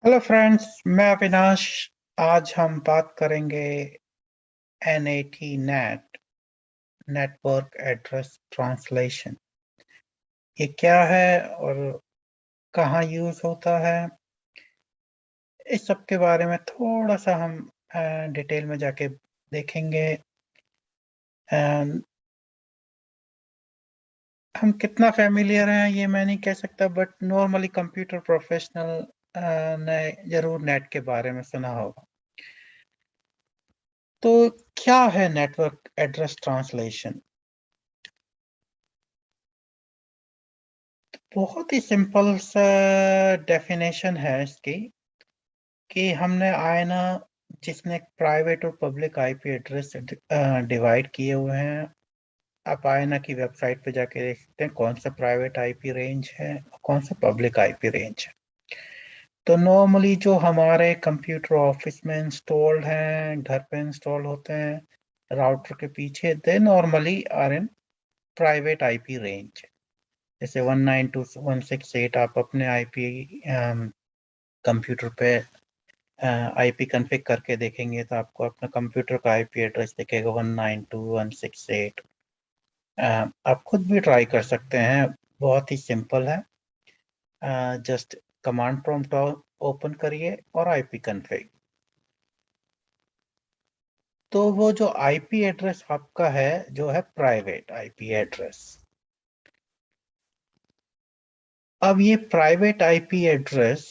Hello friends, मैं अविनाश। आज हम बात करेंगे NAT net, network address translation. ये क्या है और कहाँ यूज होता है, इस सब के बारे में थोड़ा सा हम डिटेल में जाके देखेंगे। हम कितना फेमिलियर हैं ये मैं नहीं कह सकता, बट नॉर्मली कंप्यूटर प्रोफेशनल ने जरूर नेट के बारे में सुना होगा। तो क्या है नेटवर्क एड्रेस ट्रांसलेशन? बहुत ही सिंपल सा डेफिनेशन है इसकी कि हमने आए ना, जिसने प्राइवेट और पब्लिक आईपी एड्रेस डिवाइड किए हुए हैं। आप आए ना की वेबसाइट पे जाके देख सकते हैं कौन सा प्राइवेट आईपी रेंज है और कौन सा पब्लिक आईपी रेंज है। तो नॉर्मली जो हमारे कंप्यूटर ऑफिस में इंस्टॉल्ड हैं, घर पे इंस्टॉल होते हैं राउटर के पीछे, they normally are in private IP range. जैसे 192.168 आप अपने आईपी कंप्यूटर पे आईपी कॉन्फ़िग करके देखेंगे तो आपको अपना कंप्यूटर का आईपी एड्रेस दिखेगा 192.168। आप खुद भी ट्राई कर सकते हैं, बहुत ही सिंपल है। जस्ट कमांड प्रॉम्प्ट ओपन करिए और आईपी कॉन्फ़िग। तो वो जो आईपी एड्रेस आपका है जो है प्राइवेट आईपी एड्रेस। अब ये प्राइवेट आईपी एड्रेस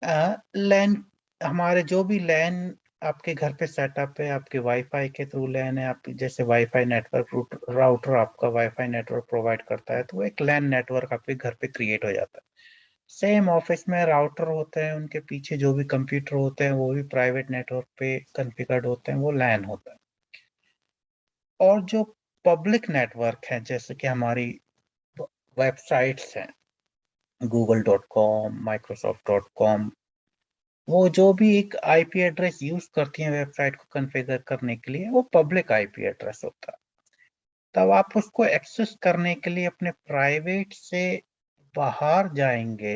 लैन, हमारे जो भी लैन आपके घर पे सेटअप है, आपके वाईफाई के थ्रू लैन है, आप जैसे वाईफाई नेटवर्क राउटर आपका वाईफाई नेटवर्क प्रोवाइड करता है, तो वो एक लैन नेटवर्क आपके घर पे क्रिएट हो जाता है। सेम ऑफिस में राउटर होते हैं, उनके पीछे जो भी कंप्यूटर होते हैं वो भी प्राइवेट नेटवर्क पे कॉन्फ़िगर्ड होते हैं, वो लैन होता है। और जो पब्लिक नेटवर्क है, जैसे कि हमारी वेबसाइट्स हैं, google.com, microsoft.com, वो जो भी एक आईपी एड्रेस यूज करती हैं वेबसाइट को कॉन्फ़िगर करने के लिए, वो पब्लिक आईपी एड्रेस होता है। तब आप उसको एक्सेस करने के लिए अपने प्राइवेट से बाहर जाएंगे।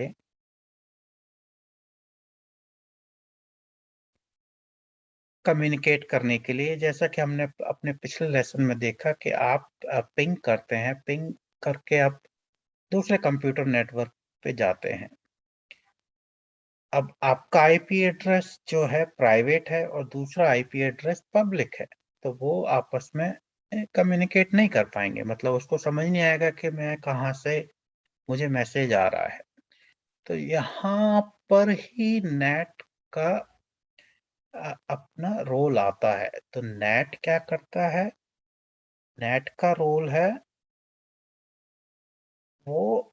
कम्युनिकेट करने के लिए, जैसा कि हमने अपने पिछले लेसन में देखा कि आप पिंग करते हैं, पिंग करके आप दूसरे कंप्यूटर नेटवर्क पे जाते हैं। अब आपका आईपी एड्रेस जो है प्राइवेट है और दूसरा आईपी एड्रेस पब्लिक है, तो वो आपस में कम्युनिकेट नहीं कर पाएंगे। मतलब उसको समझ नहीं आएगा कि मैं कहाँ से मुझे मैसेज आ रहा है। तो यहाँ पर ही नेट का अपना रोल आता है। तो नेट क्या करता है? नेट का रोल है वो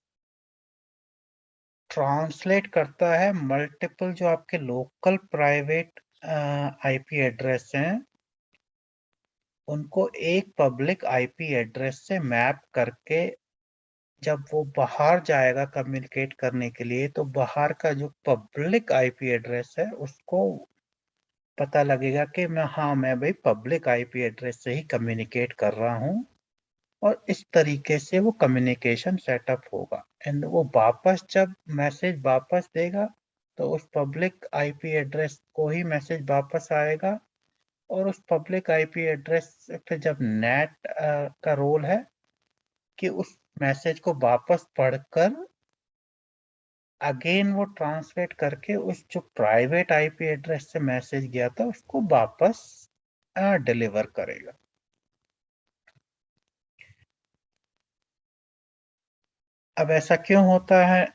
ट्रांसलेट करता है मल्टीपल जो आपके लोकल प्राइवेट आईपी एड्रेस हैं, उनको एक पब्लिक आईपी एड्रेस से मैप करके जब वो बाहर जाएगा कम्युनिकेट करने के लिए, तो बाहर का जो पब्लिक आईपी एड्रेस है उसको पता लगेगा कि मैं भाई पब्लिक आईपी एड्रेस से ही कम्युनिकेट कर रहा हूँ। और इस तरीके से वो कम्युनिकेशन सेटअप होगा एंड वो वापस जब मैसेज वापस देगा तो उस पब्लिक आईपी एड्रेस को ही मैसेज वापस आएगा। और उस पब्लिक आईपी एड्रेस पे जब नेट का रोल है कि उस मैसेज को वापस पढ़कर अगेन वो ट्रांसलेट करके उस जो प्राइवेट आईपी एड्रेस से मैसेज गया था उसको वापस डिलीवर करेगा। अब ऐसा क्यों होता है,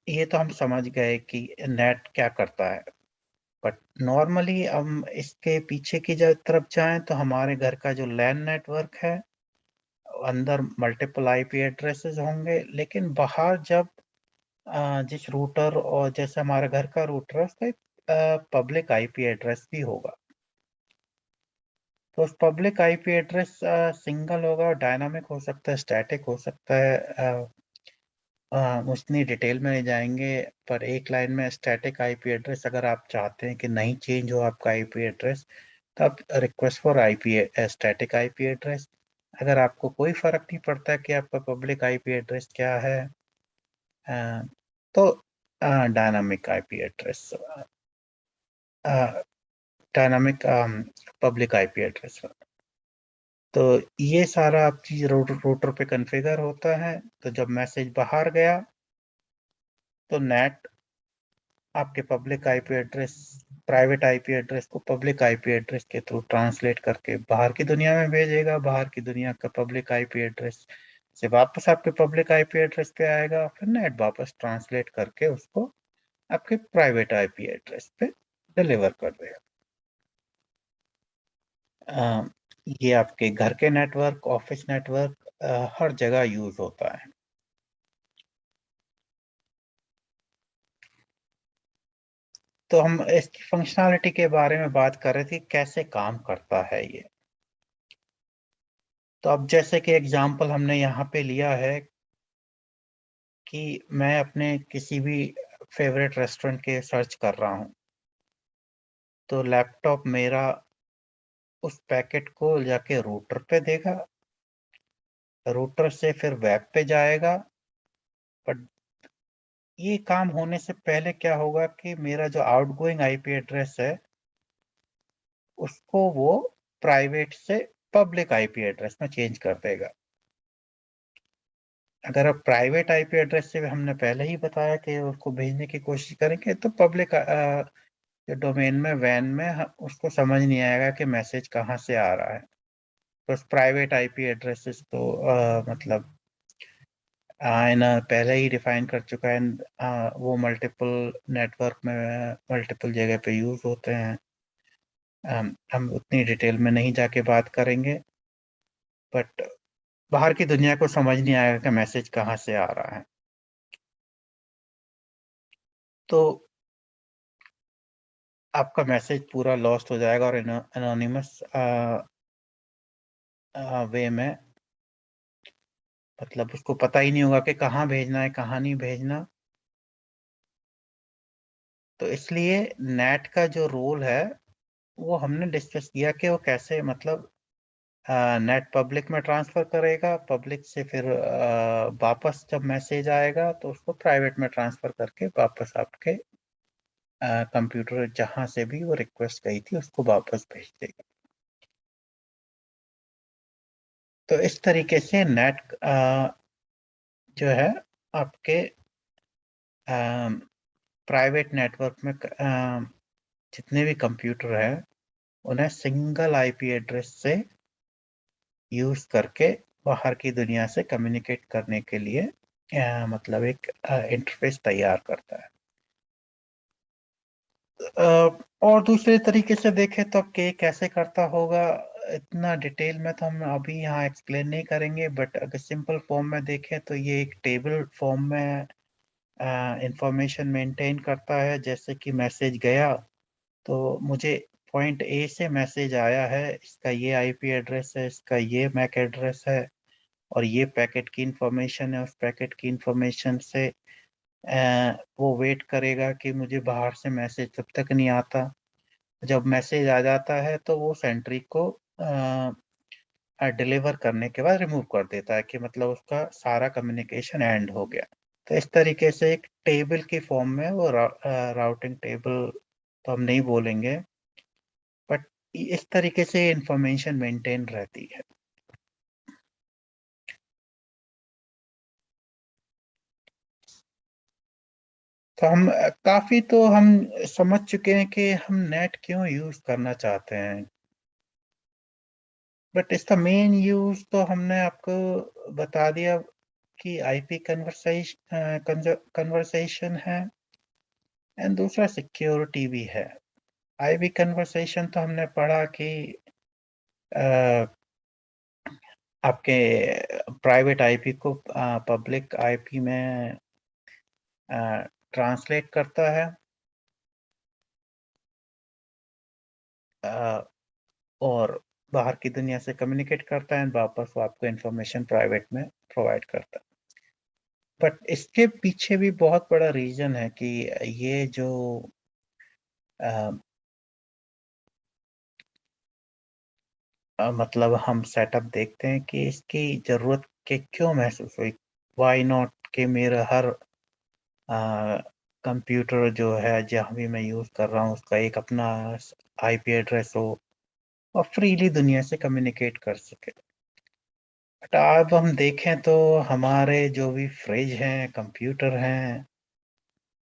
ये तो हम समझ गए कि नेट क्या करता है। बट नॉर्मली हम इसके पीछे की तरफ जाएं तो हमारे घर का जो लैन नेटवर्क है, अंदर मल्टीपल आईपी एड्रेसेस होंगे, लेकिन बाहर जब जिस रूटर और जैसे हमारे घर का रूटर है उसका एक पब्लिक आईपी एड्रेस भी होगा। तो उस पब्लिक आईपी एड्रेस सिंगल होगा, डायनामिक हो सकता है, स्टैटिक हो सकता है। उतनी डिटेल में नहीं जाएंगे, पर एक लाइन में स्टैटिक आईपी एड्रेस अगर आप चाहते हैं कि नहीं चेंज हो आपका आईपी एड्रेस, तो आप request for IP static IP address. अगर आपको कोई फर्क नहीं पड़ता कि आपका पब्लिक आईपी एड्रेस क्या है, तो dynamic IP address, dynamic public IP address. तो ये सारा आप चीज रूटर पे कॉन्फ़िगर होता है। तो जब मैसेज बाहर गया तो नेट आपके public IP address, private IP address को पब्लिक आईपी एड्रेस के थ्रू ट्रांसलेट करके बाहर की दुनिया में भेजेगा। बाहर की दुनिया का पब्लिक आईपी एड्रेस से वापस आपके पब्लिक आईपी एड्रेस पे आएगा, फिर नेट वापस ट्रांसलेट करके उसको आपके प्राइवेट आईपी एड्रेस पे डिलीवर कर देगा। अ, ये आपके घर के नेटवर्क, ऑफिस नेटवर्क, हर जगह यूज होता है। तो हम इसकी फंक्शनैलिटी के बारे में बात कर रहे थे, कैसे काम करता है ये। तो अब जैसे कि एग्जांपल हमने यहाँ पे लिया है कि मैं अपने किसी भी फेवरेट रेस्टोरेंट के सर्च कर रहा हूँ, तो लैपटॉप मेरा उस पैकेट को जाके रूटर पे देगा, रूटर से फिर वेब पे जाएगा। बट ये काम होने से पहले क्या होगा कि मेरा जो आउटगोइंग आईपी एड्रेस है उसको वो प्राइवेट से पब्लिक आईपी एड्रेस में चेंज कर देगा। अगर आप प्राइवेट आईपी एड्रेस से हमने पहले ही बताया कि उसको भेजने की कोशिश करेंगे तो पब्लिक जो डोमेन में वैन में उसको समझ नहीं आएगा कि मैसेज कहाँ से आ रहा है। तो उस प्राइवेट आईपी एड्रेसेस तो मतलब ना पहले ही डिफाइन कर चुका है। वो मल्टीपल नेटवर्क में मल्टीपल जगह पे यूज होते हैं। हम उतनी डिटेल में नहीं जाके बात करेंगे, बट बाहर की दुनिया को समझ नहीं आएगा कि मैसेज कहाँ से आ रहा है। तो आपका मैसेज पूरा लॉस्ट हो जाएगा और एनोनिमस वे में, मतलब उसको पता ही नहीं होगा कि कहाँ भेजना है कहाँ नहीं भेजना। तो इसलिए नेट का जो रोल है वो हमने डिस्कस किया कि वो कैसे, मतलब नेट पब्लिक में ट्रांसफर करेगा, पब्लिक से फिर वापस जब मैसेज आएगा तो उसको प्राइवेट में ट्रांसफर करके वापस आपके कंप्यूटर जहां से भी वो रिक्वेस्ट गई थी उसको वापस भेज देगा। तो इस तरीके से नेट जो है आपके प्राइवेट नेटवर्क में जितने भी कंप्यूटर हैं उन्हें सिंगल आईपी एड्रेस से यूज करके बाहर की दुनिया से कम्युनिकेट करने के लिए मतलब एक इंटरफेस तैयार करता है। और दूसरे तरीके से देखें तो अब के कैसे करता होगा, इतना डिटेल में तो हम अभी यहाँ एक्सप्लेन नहीं करेंगे। बट अगर सिंपल फॉर्म में देखें तो ये एक टेबल फॉर्म में इंफॉर्मेशन मेंटेन करता है। जैसे कि मैसेज गया तो मुझे पॉइंट ए से मैसेज आया है, इसका ये आईपी एड्रेस है, इसका ये मैक एड्रेस है और ये पैकेट की इंफॉर्मेशन है। उस पैकेट की इंफॉर्मेशन से वो वेट करेगा कि मुझे बाहर से मैसेज तब तक नहीं आता। जब मैसेज आ जाता है तो वो सेंट्री को डिलीवर करने के बाद रिमूव कर देता है कि मतलब उसका सारा कम्युनिकेशन एंड हो गया। तो इस तरीके से एक टेबल की फॉर्म में वो राउटिंग टेबल तो हम नहीं बोलेंगे, बट इस तरीके से इंफॉर्मेशन मेंटेन रहती है। तो हम काफी तो हम समझ चुके हैं कि हम नेट क्यों यूज करना चाहते हैं। बट इसका मेन यूज तो हमने आपको बता दिया कि आईपी कन्वर्सेशन है एंड दूसरा सिक्योरिटी भी है। आईपी कन्वर्सेशन तो हमने पढ़ा कि अ, आपके प्राइवेट आईपी को पब्लिक आईपी में ट्रांसलेट करता है और बाहर की दुनिया से कम्युनिकेट करता है, वापस वो आपको इंफॉर्मेशन प्राइवेट में प्रोवाइड करता है। बट इसके पीछे भी बहुत बड़ा रीजन है कि ये जो अ, मतलब हम सेटअप देखते हैं कि इसकी जरूरत के क्यों महसूस हुई। वाई नॉट कि मेरा हर कंप्यूटर जो है जहाँ भी मैं यूज़ कर रहा हूँ उसका एक अपना आईपी एड्रेस हो और फ्रीली दुनिया से कम्युनिकेट कर सके। बट अब हम देखें तो हमारे जो भी फ्रिज हैं, कंप्यूटर हैं,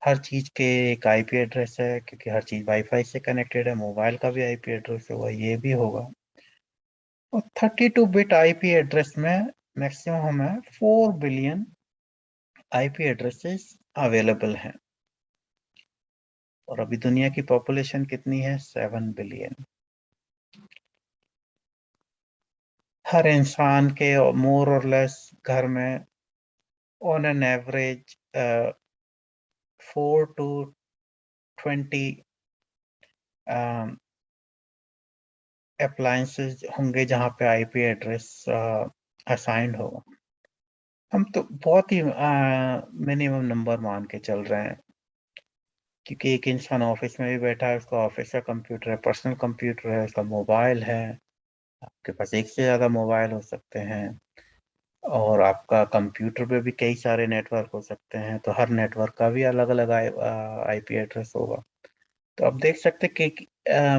हर चीज़ के एक आईपी एड्रेस है क्योंकि हर चीज़ वाईफाई से कनेक्टेड है। मोबाइल का भी आईपी एड्रेस होगा, ये भी होगा। और 32 बिट आईपी एड्रेस में मैक्सिमम हमें 4 बिलियन आईपी एड्रेसेस अवेलेबल हैं। और अभी दुनिया की पॉपुलेशन कितनी है? 7 बिलियन। हर इंसान के मोर और लेस घर में on an average 4 to 20 appliances होंगे जहाँ पे आईपी एड्रेस असाइंड होगा। हम तो बहुत ही मिनिमम नंबर मान के चल रहे हैं क्योंकि एक इंसान ऑफिस में भी बैठा है, उसका ऑफिस का कंप्यूटर है, पर्सनल कंप्यूटर है, उसका मोबाइल है। आपके पास एक से ज़्यादा मोबाइल हो सकते हैं और आपका कंप्यूटर पे भी कई सारे नेटवर्क हो सकते हैं, तो हर नेटवर्क का भी अलग अलग आईपी एड्रेस होगा। तो आप देख सकते हैं कि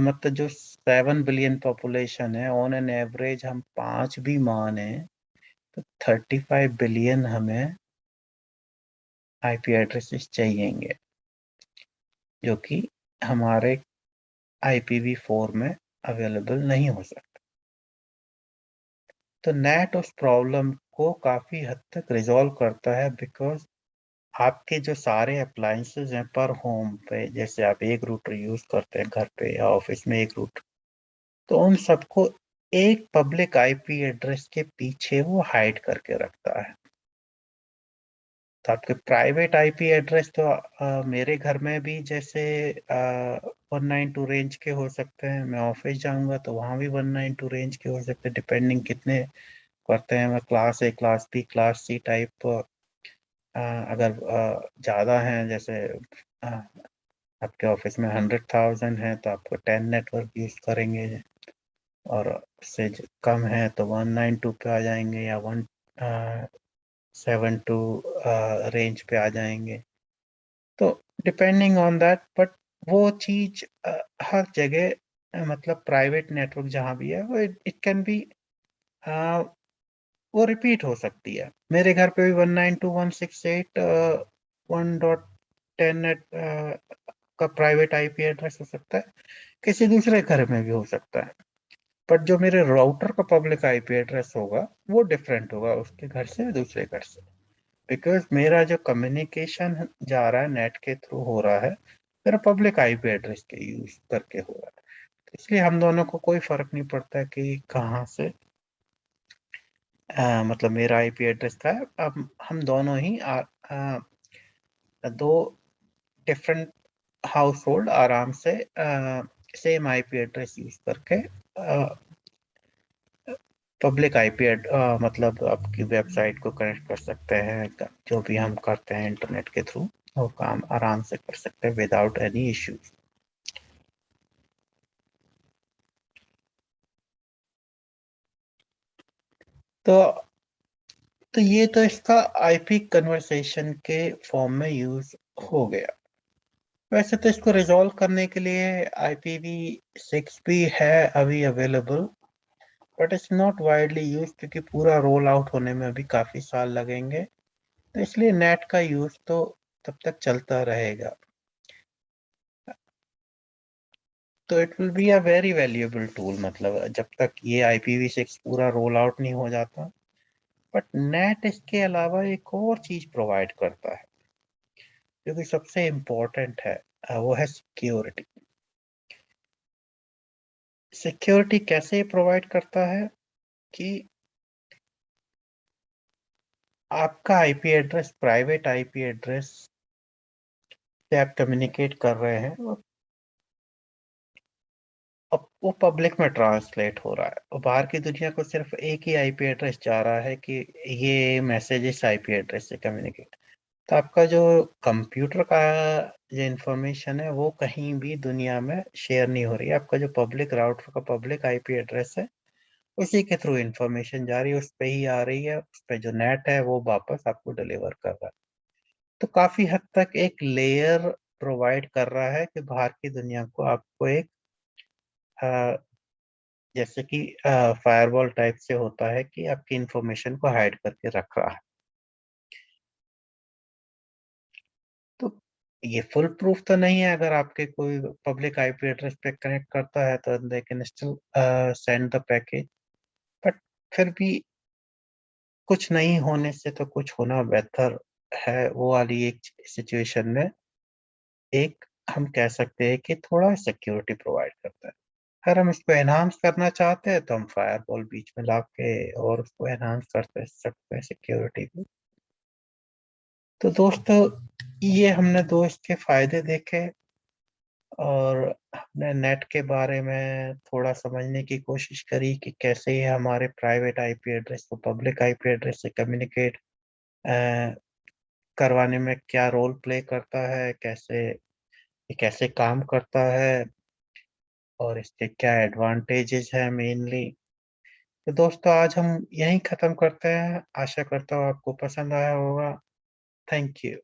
मतलब जो 7 बिलियन पॉपुलेशन है, ऑन एन एवरेज हम 5 भी माने तो 35 बिलियन हमें आईपी एड्रेसेस चाहिएंगे जो कि हमारे IPv4 में अवेलेबल नहीं हो सकता। तो नेट उस प्रॉब्लम को काफ़ी हद तक रिजॉल्व करता है बिकॉज आपके जो सारे अप्लायंसेस हैं पर होम पे, जैसे आप एक रूटर यूज़ करते हैं घर पे या ऑफिस में एक रूटर, तो उन सबको एक पब्लिक आईपी एड्रेस के पीछे वो हाइड करके रखता है। तो आपके प्राइवेट आईपी एड्रेस तो मेरे घर में भी जैसे 192 रेंज के हो सकते हैं। मैं ऑफिस जाऊंगा तो वहाँ भी 192 रेंज के हो सकते हैं, डिपेंडिंग कितने करते हैं। मैं class A, class B, class C type अगर ज़्यादा हैं, जैसे अ, आपके ऑफिस में 100,000 है तो आपको 10 नेटवर्क यूज़ करेंगे, और उससे कम है तो 192 पे आ जाएंगे या 172 रेंज पे आ जाएंगे। तो डिपेंडिंग ऑन दैट, बट वो चीज़ हर जगह मतलब प्राइवेट नेटवर्क जहाँ भी है वो इट कैन बी वो रिपीट हो सकती है। मेरे घर पे भी 192.168 1.10 नेट का प्राइवेट आईपी एड्रेस हो सकता है, किसी दूसरे घर में भी हो सकता है। बट जो मेरे राउटर का पब्लिक आईपी एड्रेस होगा वो डिफरेंट होगा उसके घर से दूसरे घर से, बिकॉज मेरा जो कम्युनिकेशन जा रहा है नेट के थ्रू हो रहा है, मेरा पब्लिक आईपी एड्रेस के यूज करके हो रहा है। इसलिए हम दोनों को कोई फर्क नहीं पड़ता कि कहाँ से मतलब मेरा आईपी एड्रेस का है। अब हम दोनों ही दो डिफरेंट हाउस होल्ड आराम से सेम आईपी एड्रेस यूज करके पब्लिक आईपी मतलब आपकी वेबसाइट को कनेक्ट कर सकते हैं। जो भी हम करते हैं इंटरनेट के थ्रू वो काम आराम से कर सकते हैं विदाउट एनी इश्यूज। तो ये तो इसका आईपी कन्वर्सेशन के फॉर्म में यूज हो गया। वैसे तो इसको रिजॉल्व करने के लिए IPv6 भी है अभी available, but it's not widely use क्योंकि पूरा रोल आउट होने में अभी काफी साल लगेंगे। तो इसलिए नेट का यूज तो तब तक चलता रहेगा। तो it will be a very valuable tool, मतलब जब तक ये IPv6 पूरा रोल आउट नहीं हो जाता। बट नेट इसके अलावा एक और चीज प्रोवाइड करता है जो कि सबसे इम्पोर्टेंट है, वो है सिक्योरिटी। सिक्योरिटी कैसे प्रोवाइड करता है कि आपका IP address, private IP address से आप कम्युनिकेट कर रहे हैं, अब वो पब्लिक में ट्रांसलेट हो रहा है और बाहर की दुनिया को सिर्फ एक ही आईपी एड्रेस जा रहा है कि ये मैसेज इस आईपी एड्रेस से कम्युनिकेट। तो आपका जो कंप्यूटर का जो इंफॉर्मेशन है वो कहीं भी दुनिया में शेयर नहीं हो रही है। आपका जो पब्लिक राउटर का पब्लिक आईपी एड्रेस है उसी के थ्रू इंफॉर्मेशन जा रही है, उस पे ही आ रही है, उस पे जो नेट है वो वापस आपको डिलीवर कर रहा है। तो काफ़ी हद तक एक लेयर प्रोवाइड कर रहा है कि बाहर की दुनिया को आपको एक अ, जैसे कि फायरवॉल टाइप से होता है कि आपकी इन्फॉर्मेशन को हाइड करके रख रहा है। तो ये फुल प्रूफ तो नहीं है, अगर आपके कोई पब्लिक आईपी एड्रेस पे कनेक्ट करता है तो they can still send the package, but फिर भी कुछ नहीं होने से तो कुछ होना बेहतर है। वो वाली एक सिचुएशन में एक हम कह सकते हैं कि थोड़ा सिक्योरिटी प्रोवाइड करता है। अगर हम इसको एनहांस करना चाहते हैं तो हम फायरवॉल बीच में ला के और उसको एनहांस कर सकते हैं सिक्योरिटी को। तो दोस्तों, ये हमने दो इसके फायदे देखे और हमने नेट के बारे में थोड़ा समझने की कोशिश करी कि कैसे ये हमारे प्राइवेट आईपी एड्रेस को पब्लिक आईपी एड्रेस से कम्युनिकेट करवाने में क्या रोल प्ले करता है, कैसे ये कैसे काम करता है और इसके क्या एडवांटेजेस हैं मेनली। तो दोस्तों, आज हम यहीं ख़त्म करते हैं। आशा करता हूँ आपको पसंद आया होगा। Thank you.